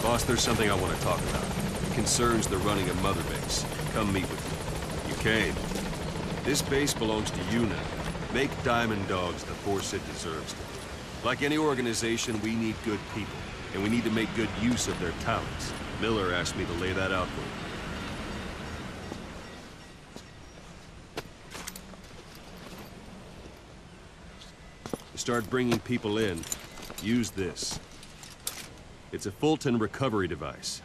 Boss, there's something I want to talk about. It concerns the running of Mother Base. Come meet with me. You came. This base belongs to you now. Make Diamond Dogs the force it deserves. Like any organization, we need good people, and we need to make good use of their talents. Miller asked me to lay that out for you. To start bringing people in, use this. It's a Fulton recovery device.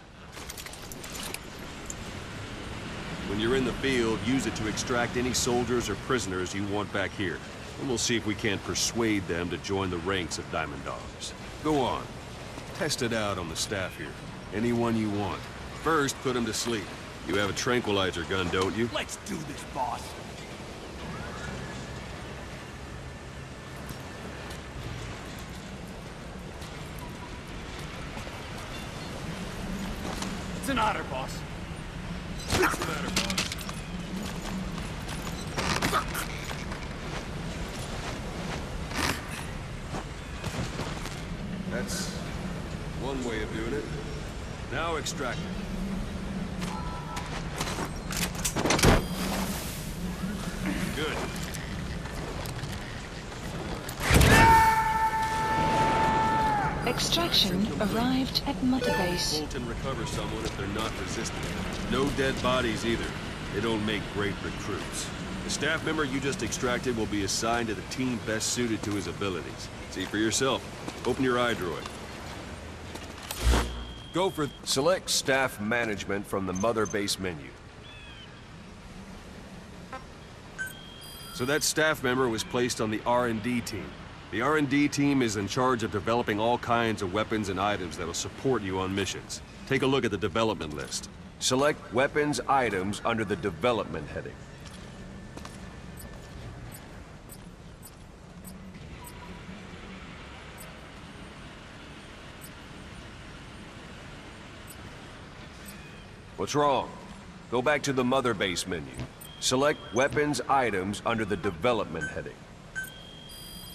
When you're in the field, use it to extract any soldiers or prisoners you want back here. And we'll see if we can't persuade them to join the ranks of Diamond Dogs. Go on. Test it out on the staff here. Anyone you want. First, put them to sleep. You have a tranquilizer gun, don't you? Let's do this, boss. It's an honor, boss. What's the matter, boss? That's one way of doing it. Now extract it. Good. Extraction arrived at Mother Base. Fulton recover someone if they're not resistant. No dead bodies either. They don't make great recruits. The staff member you just extracted will be assigned to the team best suited to his abilities. See for yourself. Open your iDroid. Go for... Select staff management from the Mother Base menu. So that staff member was placed on the R&D team. The R&D team is in charge of developing all kinds of weapons and items that'll support you on missions. Take a look at the development list. Select weapons items under the development heading. What's wrong? Go back to the Mother Base menu. Select weapons items under the development heading.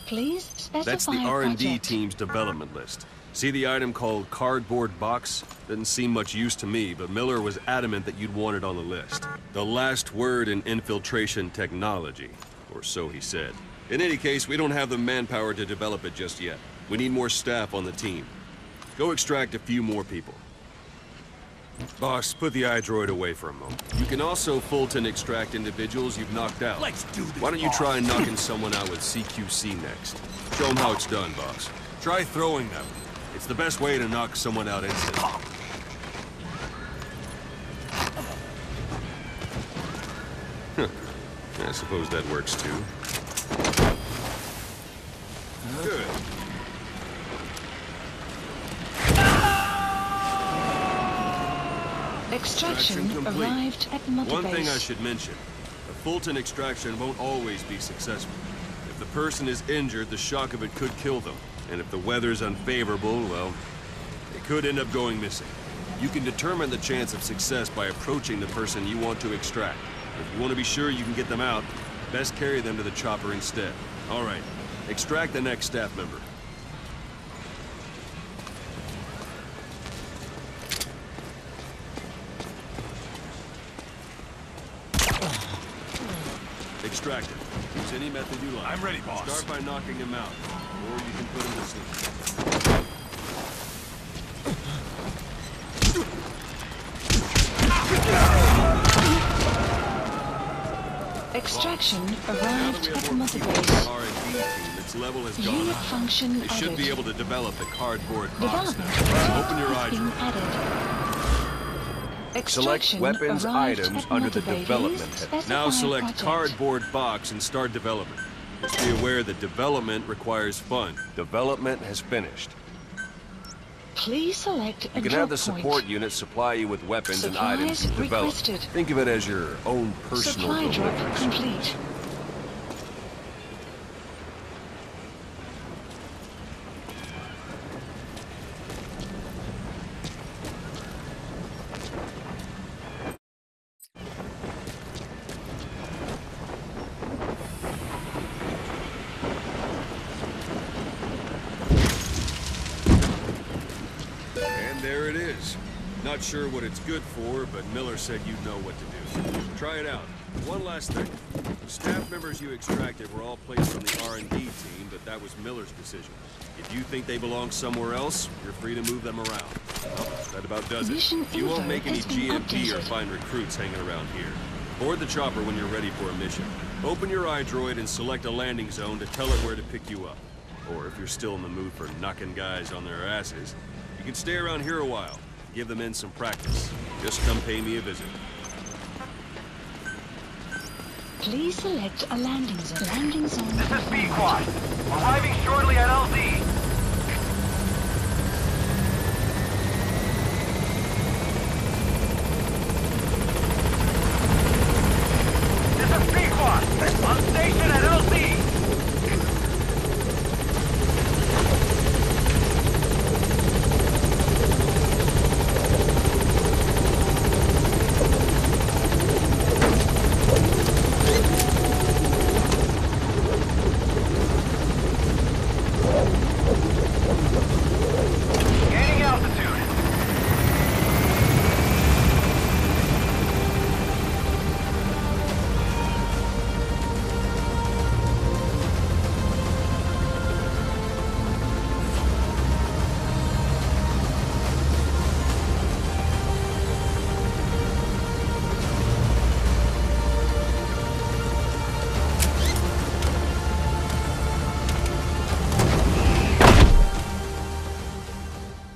Please specify That's the R&D project. team's development list. See the item called cardboard box? Didn't seem much use to me, but Miller was adamant that you'd want it on the list. The last word in infiltration technology, or so he said. In any case, we don't have the manpower to develop it just yet. We need more staff on the team. Go extract a few more people. Boss, put the iDroid away for a moment. You can also Fulton extract individuals you've knocked out. Let's do this, Why don't you boss. try knocking someone out with CQC next? Show them how it's done, boss. Try throwing them. It's the best way to knock someone out instantly. I suppose that works too. Good. Extraction complete. arrived at Mother One Base. thing I should mention. A Fulton extraction won't always be successful. If the person is injured, the shock of it could kill them. And if the weather's unfavorable, well, they could end up going missing. You can determine the chance of success by approaching the person you want to extract. If you want to be sure you can get them out, best carry them to the chopper instead. All right, extract the next staff member. Extract it. Use any method you like. I'm ready, boss. Start by knocking him out, or you can put him to sleep. Extraction Now arrived that we have at more Mother people in Base. the R&D team, its level has gone Unit up. function They should be added. able to develop the cardboard box Development now. Open your has been iDroid. added. Select Extraction weapons arrived items at under Mother the Base. development head. Specify Now select project. cardboard box and start development. Just be aware that development requires fun. Development has finished. Please select a You can drop have the point. support unit supply you with weapons and items Supplies to develop. requested. Think of it as your own personal Supply drop delivery. complete. there it is. Not sure what it's good for, but Miller said you'd know what to do. Try it out. One last thing. The staff members you extracted were all placed on the R&D team, but that was Miller's decision. If you think they belong somewhere else, you're free to move them around. Well, that about does it. You won't make any GMP or find recruits hanging around here. Board the chopper when you're ready for a mission. Open your iDroid and select a landing zone to tell it where to pick you up. Or if you're still in the mood for knocking guys on their asses, you can stay around here a while. Give the men some practice. Just come pay me a visit. Please select a landing zone. Landing zone. This is B-Quad. Arriving shortly at LZ. This is B-Quad. On station at LZ. Gaining altitude.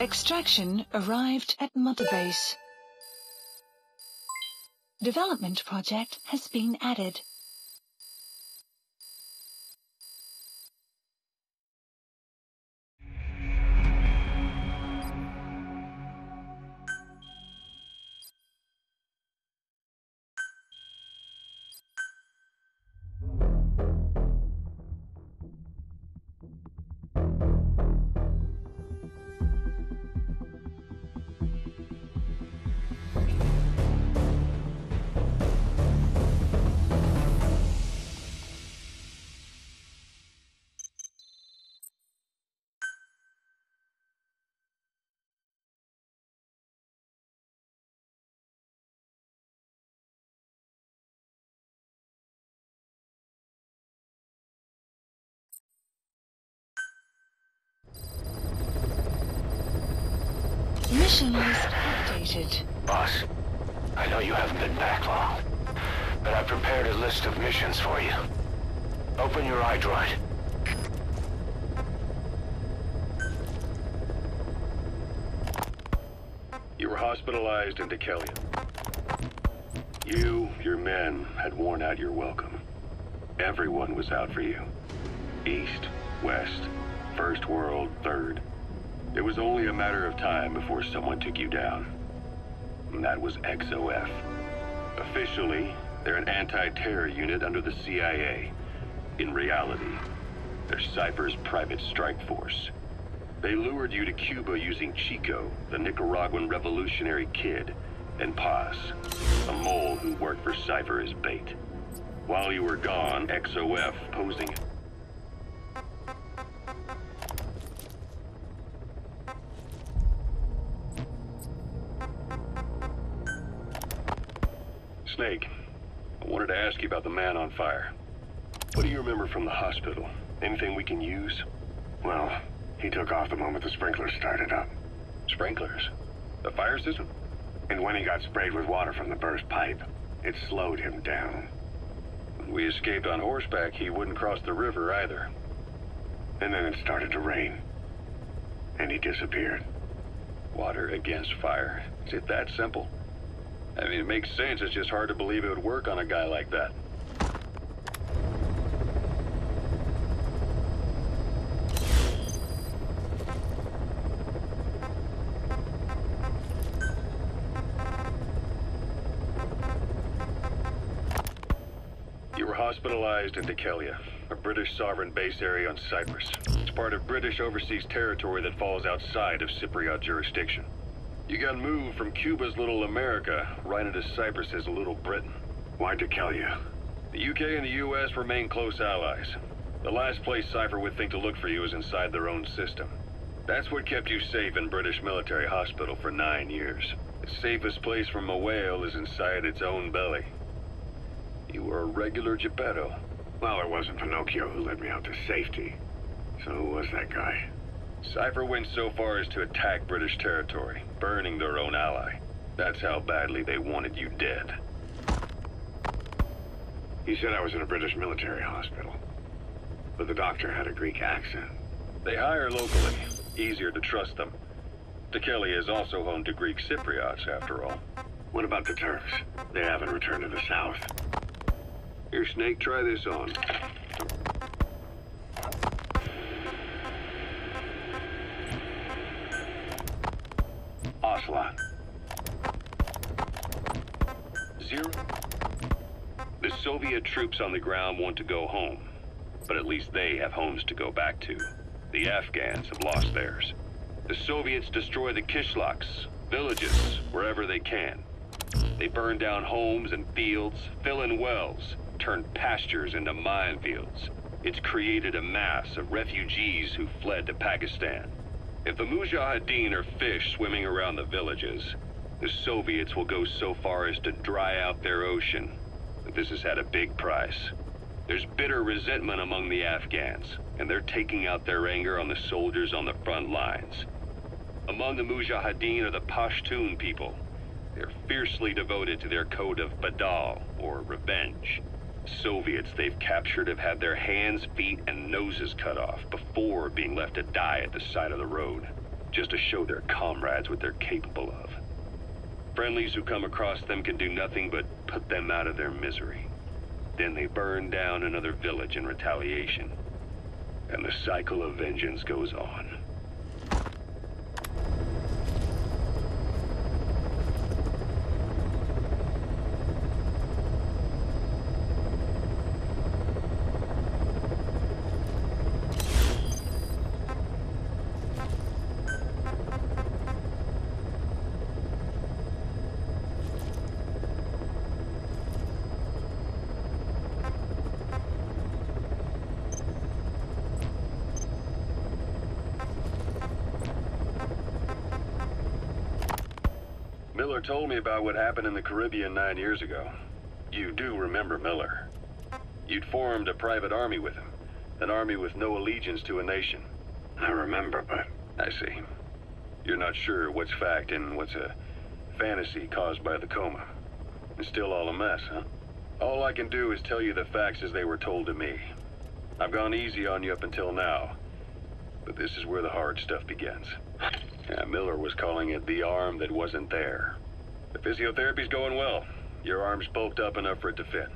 Extraction arrived at Mother Base. Development project has been added. Mission list updated. Boss, I know you haven't been back long, but I prepared a list of missions for you. Open your iDroid. You were hospitalized in Decalia. You, your men, had worn out your welcome. Everyone was out for you. East, West, First World, Third. It was only a matter of time before someone took you down. And that was XOF. Officially, they're an anti-terror unit under the CIA. In reality, they're Cypher's private strike force. They lured you to Cuba using Chico, the Nicaraguan revolutionary kid, and Paz, a mole who worked for Cypher as bait. While you were gone, XOF posing... Snake, I wanted to ask you about the man on fire. What do you remember from the hospital? Anything we can use? Well, he took off the moment the sprinklers started up. Sprinklers? The fire system? And when he got sprayed with water from the burst pipe, it slowed him down. When we escaped on horseback, he wouldn't cross the river either. And then it started to rain. And he disappeared. Water against fire. Is it that simple? I mean, it makes sense. It's just hard to believe it would work on a guy like that. You were hospitalized in Decalia, a British sovereign base area on Cyprus. It's part of British overseas territory that falls outside of Cypriot jurisdiction. You got moved from Cuba's Little America right into Cyprus's Little Britain. Why Decalia? The UK and the US remain close allies. The last place Cypher would think to look for you is inside their own system. That's what kept you safe in British military hospital for 9 years. The safest place from a whale is inside its own belly. You were a regular Geppetto. Well, it wasn't Pinocchio who led me out to safety. So who was that guy? Cypher went so far as to attack British territory, burning their own ally. That's how badly they wanted you dead. He said I was in a British military hospital. But the doctor had a Greek accent. They hire locally. Easier to trust them. Tekeli is also home to Greek Cypriots, after all. What about the Turks? They haven't returned to the south. Here, Snake, try this on. Ocelot. 0. The Soviet troops on the ground want to go home, but at least they have homes to go back to. The Afghans have lost theirs. The Soviets destroy the kishlaks, villages, wherever they can. They burn down homes and fields, fill in wells, turn pastures into minefields. It's created a mass of refugees who fled to Pakistan. If the Mujahideen are fish swimming around the villages, the Soviets will go so far as to dry out their ocean. But this has had a big price. There's bitter resentment among the Afghans, and they're taking out their anger on the soldiers on the front lines. Among the Mujahideen are the Pashtun people. They're fiercely devoted to their code of Badal, or revenge. Soviets they've captured have had their hands, feet, and noses cut off before being left to die at the side of the road, just to show their comrades what they're capable of. Friendlies who come across them can do nothing but put them out of their misery. Then they burn down another village in retaliation. And the cycle of vengeance goes on. Miller told me about what happened in the Caribbean 9 years ago. You do remember Miller. You'd formed a private army with him. An army with no allegiance to a nation. I remember, but... I see. You're not sure what's fact and what's a fantasy caused by the coma. It's still all a mess, huh? All I can do is tell you the facts as they were told to me. I've gone easy on you up until now, but this is where the hard stuff begins. Yeah, Miller was calling it the arm that wasn't there. The physiotherapy's going well. Your arm's bulked up enough for it to fit.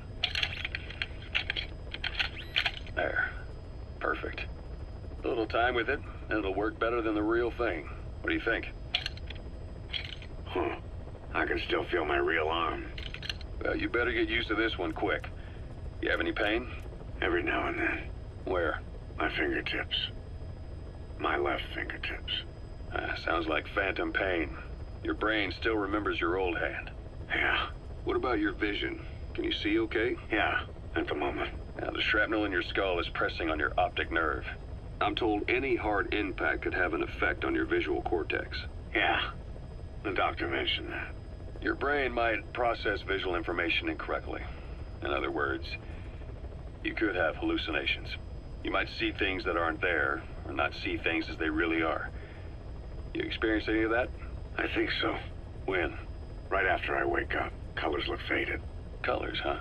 There. Perfect. A little time with it, and it'll work better than the real thing. What do you think? I can still feel my real arm. Well, you better get used to this one quick. You have any pain? Every now and then. Where? My fingertips. My left fingertips. Sounds like phantom pain. Your brain still remembers your old hand. Yeah. What about your vision? Can you see okay? Yeah, at the moment. Now, the shrapnel in your skull is pressing on your optic nerve. I'm told any hard impact could have an effect on your visual cortex. Yeah. The doctor mentioned that. Your brain might process visual information incorrectly. In other words, you could have hallucinations. You might see things that aren't there, or not see things as they really are. You experienced any of that? I think so. When? Right after I wake up. Colors look faded. Colors, huh?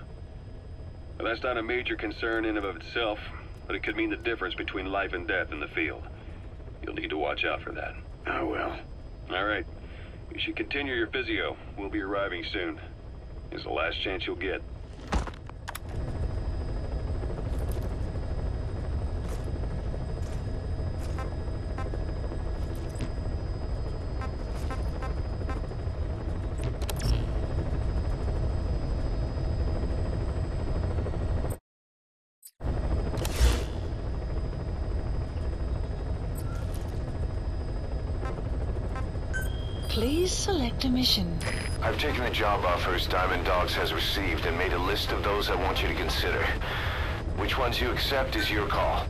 Well, that's not a major concern in and of itself, but it could mean the difference between life and death in the field. You'll need to watch out for that. I will. All right. You should continue your physio. We'll be arriving soon. It's the last chance you'll get. Please select a mission. I've taken the job offers Diamond Dogs has received and made a list of those I want you to consider. Which ones you accept is your call.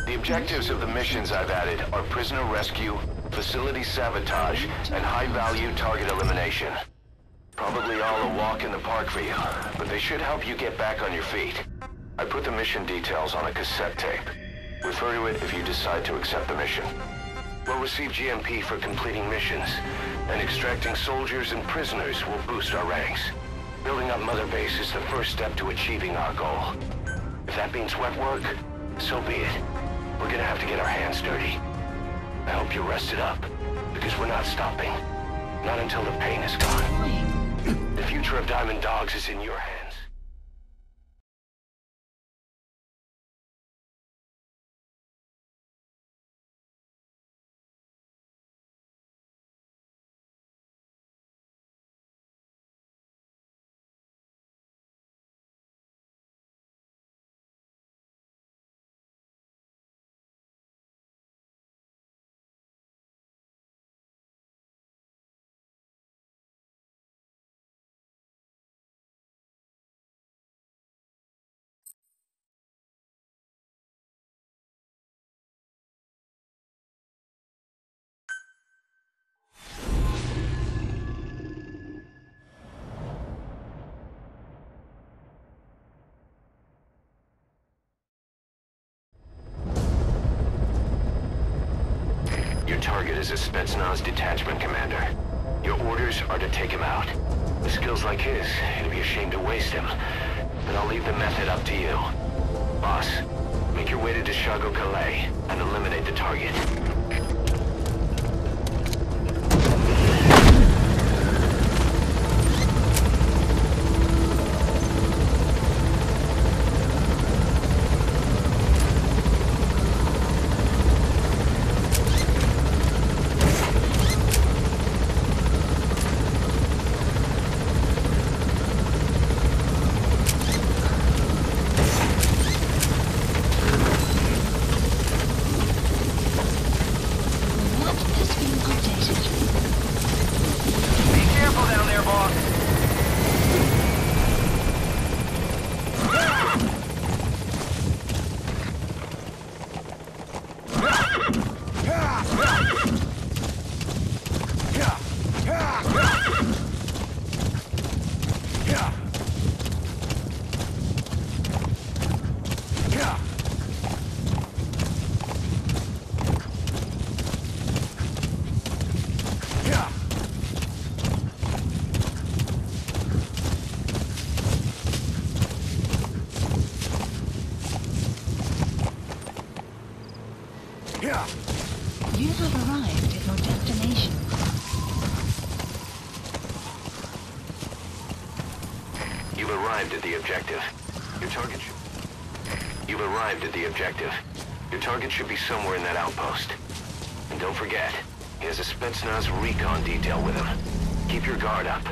The objectives of the missions I've added are prisoner rescue, facility sabotage, and high-value target elimination. Probably all a walk in the park for you, but they should help you get back on your feet. I put the mission details on a cassette tape. Refer to it if you decide to accept the mission. We'll receive GMP for completing missions, and extracting soldiers and prisoners will boost our ranks. Building up Mother Base is the first step to achieving our goal. If that means wet work, so be it. We're gonna have to get our hands dirty. I hope you're rested up, because we're not stopping. Not until the pain is gone. The future of Diamond Dogs is in your hands. Your target is a Spetsnaz detachment commander. Your orders are to take him out. With skills like his, it'd be a shame to waste him. But I'll leave the method up to you. Boss, make your way to Deshago Calais and eliminate the target. You have arrived at your destination. You've arrived at the objective. You've arrived at the objective. Your target should be somewhere in that outpost. And don't forget, he has a Spetsnaz recon detail with him. Keep your guard up.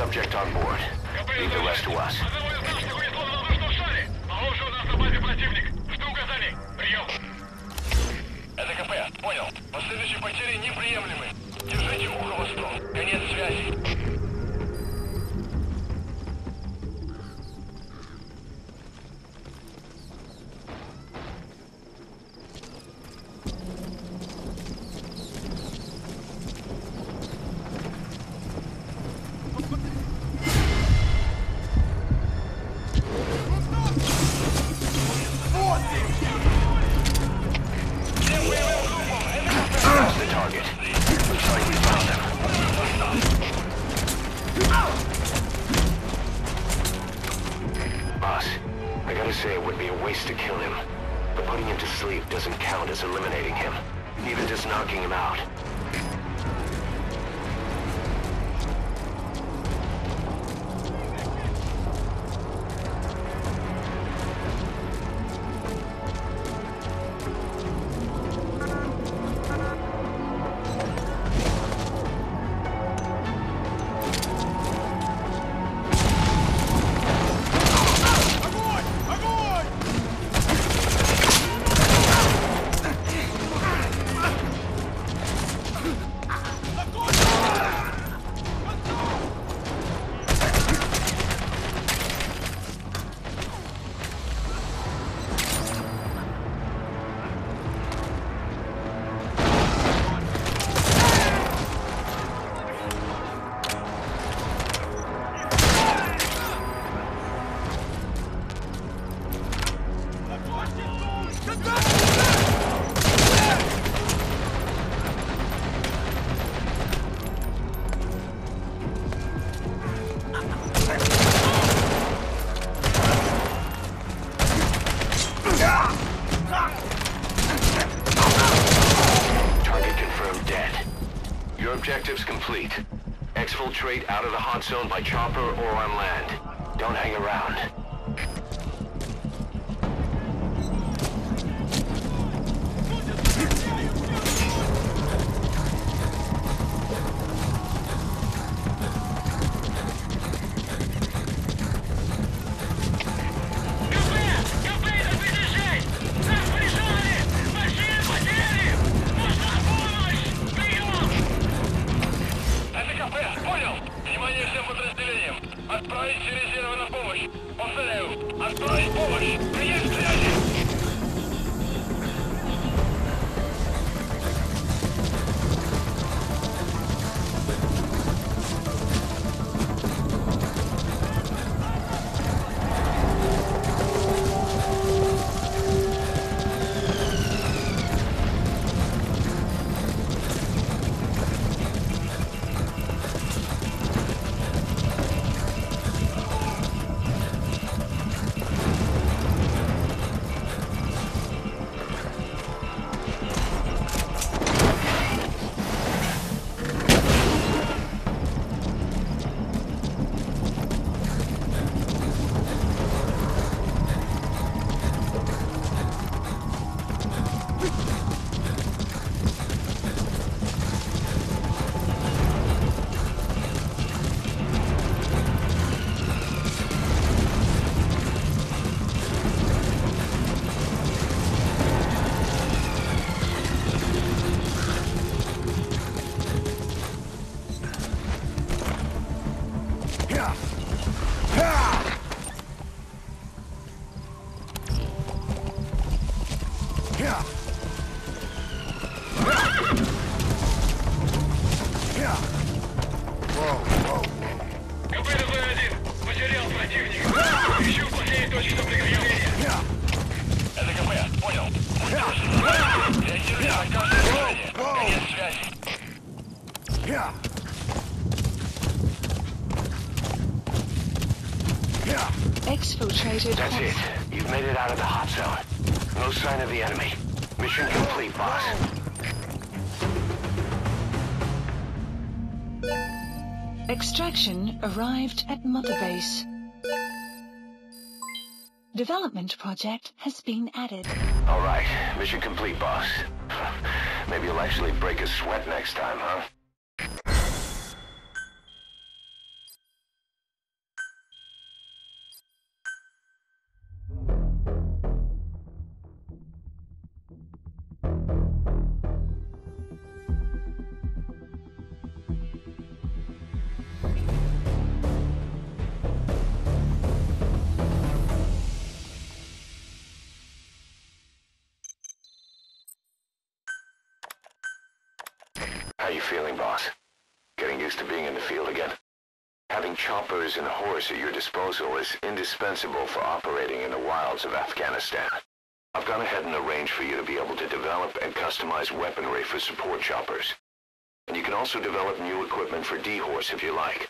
subject on board. Leave the rest to us. Это КП, понял. Последующие потери неприемлемы. Держите ухо востро. Конец связи. That's the target. Looks like we found him. Boss, I gotta say it would be a waste to kill him. But putting him to sleep doesn't count as eliminating him. Neither does knocking him out. Your objective's complete. Exfiltrate out of the hot zone by chopper or on land. Don't hang around. Отправить резервы на помощь. Повторяю, отправить помощь. Принять связи. Exfiltrated. That's it. You've made it out of the hot zone. No sign of the enemy. Mission complete, boss. Extraction arrived at Mother Base. Development project has been added. All right. Mission complete, boss. Maybe you'll actually break a sweat next time, huh? How you feeling, boss? Getting used to being in the field again? Having choppers and horse at your disposal is indispensable for operating in the wilds of Afghanistan. I've gone ahead and arranged for you to be able to develop and customize weaponry for support choppers. And you can also develop new equipment for D-Horse if you like.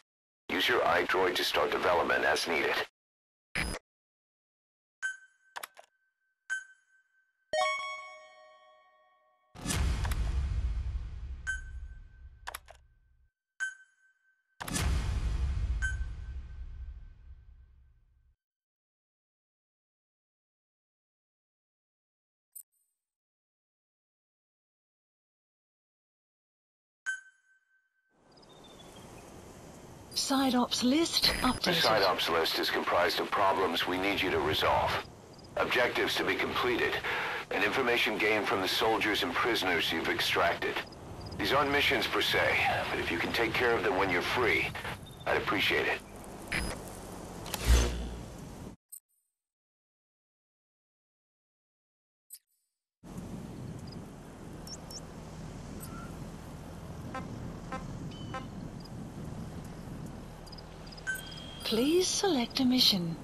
Use your iDroid to start development as needed. Side ops list The updated. side ops list is comprised of problems we need you to resolve, objectives to be completed, and information gained from the soldiers and prisoners you've extracted. These aren't missions per se, but if you can take care of them when you're free, I'd appreciate it. Please select a mission.